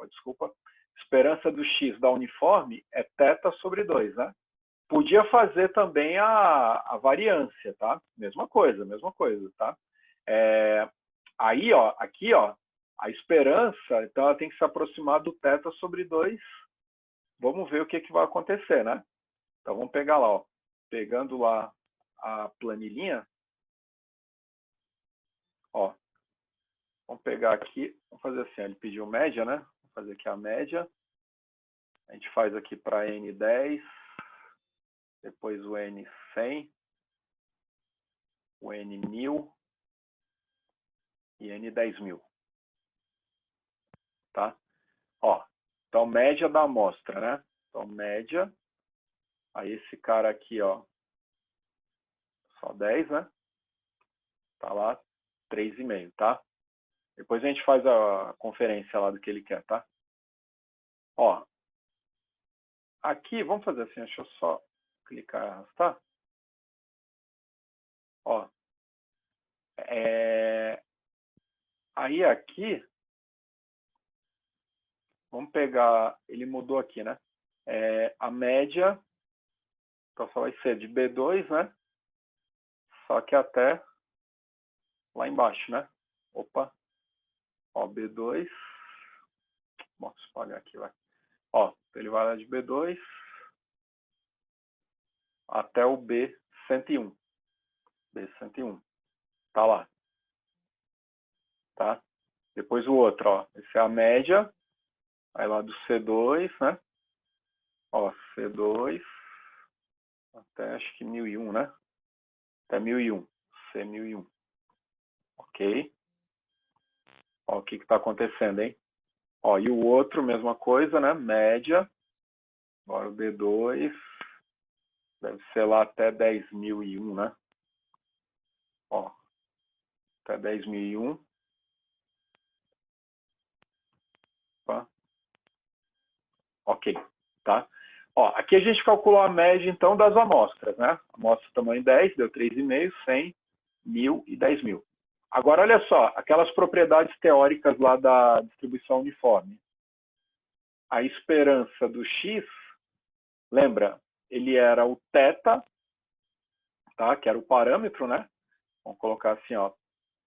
desculpa, esperança do x da uniforme é θ sobre 2, né? Podia fazer também a variância, tá? Mesma coisa, tá? Aí, ó, aqui, ó, a esperança, então ela tem que se aproximar do θ sobre 2. Vamos ver o que vai acontecer, né? Então vamos pegar lá, ó, pegando lá a planilhinha, ó, vamos pegar aqui, vamos fazer assim, ele pediu média, né? Vamos fazer aqui a média, a gente faz aqui para N10, depois o N100, o N1000 e N10.000, tá? Ó, então média da amostra, né? Então média, aí esse cara aqui, ó, só 10, né? Tá lá, 3,5, tá? Depois a gente faz a conferência lá do que ele quer, tá? Ó, aqui, vamos fazer assim, deixa eu só clicar e arrastar. Ó, aí aqui, vamos pegar, ele mudou aqui, né? A média, então só vai ser de B2, né? Só que até lá embaixo, né? Opa, ó, B2, bom, espalhar aqui, vai. Ó, ele vai lá de B2 até o B101. B101. Tá lá. Tá? Depois o outro, ó. Esse é a média. Aí lá do C2, né? Ó, C2 até acho que 1001, né? Até 1001. C1001. Ok? Ó, o que está acontecendo, hein? Ó, e o outro, mesma coisa, né? Média. Agora o B2 deve ser lá até 10.001, né? Ó, até 10.001. Opa. Ok, tá? Ó, aqui a gente calculou a média, então, das amostras, né? Amostra tamanho 10, deu 3,5, 100, 1000 e 10.000. Agora, olha só, aquelas propriedades teóricas lá da distribuição uniforme. A esperança do x, lembra, ele era o θ, tá? Que era o parâmetro, né? Vamos colocar assim, ó,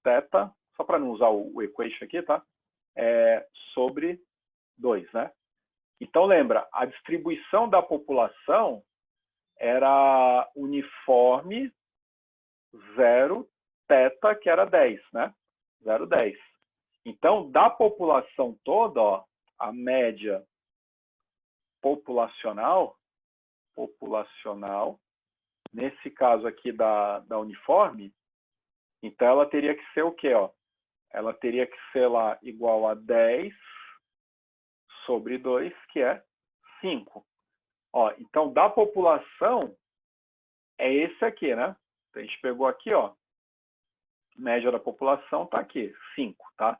θ, só para não usar o equation aqui, tá? Sobre 2, né? Então, lembra, a distribuição da população era uniforme 0, θ, que era 10, né? 0,10. Então, da população toda, ó, a média populacional populacional, nesse caso aqui da uniforme, então ela teria que ser o quê? Ó? Ela teria que ser lá igual a 10 sobre 2, que é 5. Ó, então, da população, é esse aqui, né? Então, a gente pegou aqui, ó, média da população está aqui, 5, tá?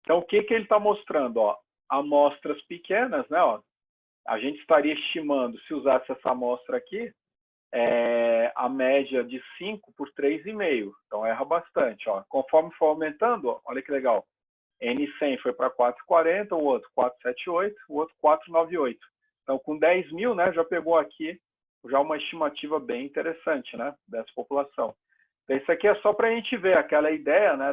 Então, o que ele está mostrando? Ó, amostras pequenas, né? Ó, a gente estaria estimando, se usasse essa amostra aqui, a média de 5 por 3,5. Então, erra bastante. Ó. Conforme for aumentando, ó, olha que legal. N100 foi para 440, o outro 478, o outro 498. Então, com 10 mil, né, já pegou aqui já uma estimativa bem interessante, né, dessa população. Então, isso aqui é só para a gente ver aquela ideia, né,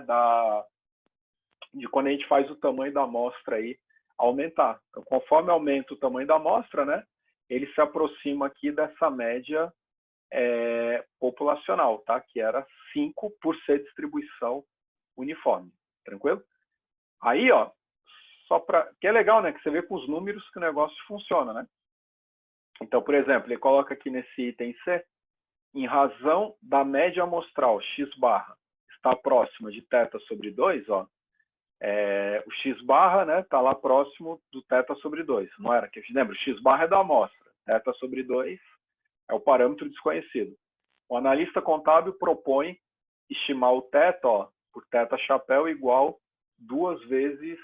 de quando a gente faz o tamanho da amostra aí aumentar. Então, conforme aumenta o tamanho da amostra, né, ele se aproxima aqui dessa média populacional, tá? Que era 5 por ser distribuição uniforme. Tranquilo? Aí, ó, só para... Que é legal, né? Que você vê com os números que o negócio funciona, né? Então, por exemplo, ele coloca aqui nesse item C, em razão da média amostral x barra está próxima de θ sobre 2, ó, o x barra, né, está lá próximo do θ sobre 2. Não era? Que lembra? O x barra é da amostra. θ sobre 2 é o parâmetro desconhecido. O analista contábil propõe estimar o θ, ó, por θ chapéu igual 2 vezes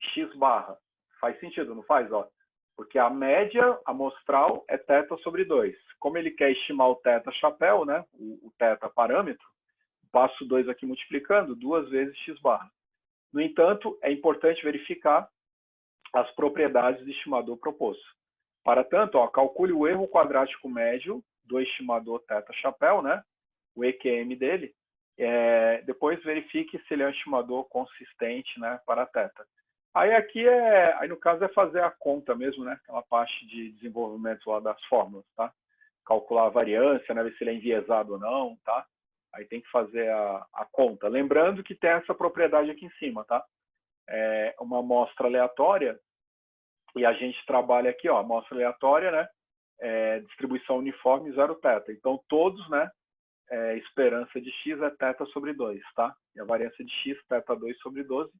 x barra. Faz sentido, não faz? Ó? Porque a média amostral é θ sobre 2. Como ele quer estimar o θ chapéu, né, o θ parâmetro, passo 2 aqui multiplicando, 2 vezes x barra. No entanto, é importante verificar as propriedades do estimador proposto. Para tanto, ó, calcule o erro quadrático médio do estimador θ chapéu, né, o EQM dele, depois verifique se ele é um estimador consistente, né, para θ. Aí aqui aí no caso é fazer a conta mesmo, né, aquela parte de desenvolvimento lá das fórmulas, tá? Calcular a variância, né, ver se ele é enviesado ou não, tá? Aí tem que fazer a conta. Lembrando que tem essa propriedade aqui em cima, tá? É uma amostra aleatória, e a gente trabalha aqui, ó, amostra aleatória, né? Distribuição uniforme 0 θ. Então, todos, né? Esperança de x é θ sobre 2, tá? E a variância de x, θ2 sobre 12.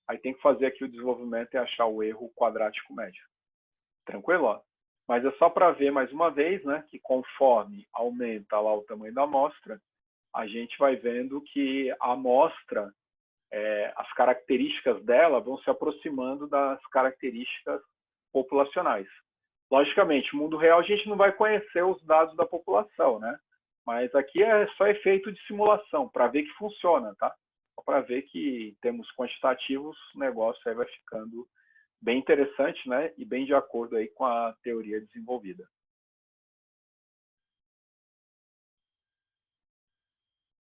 Aí tem que fazer aqui o desenvolvimento e achar o erro quadrático médio. Tranquilo? Ó? Mas é só para ver mais uma vez, né? Que conforme aumenta lá o tamanho da amostra, a gente vai vendo que a amostra, as características dela vão se aproximando das características populacionais. Logicamente, no mundo real a gente não vai conhecer os dados da população, né? Mas aqui é só efeito de simulação, para ver que funciona, tá? Para ver que em termos quantitativos o negócio aí vai ficando bem interessante, né? E bem de acordo aí com a teoria desenvolvida.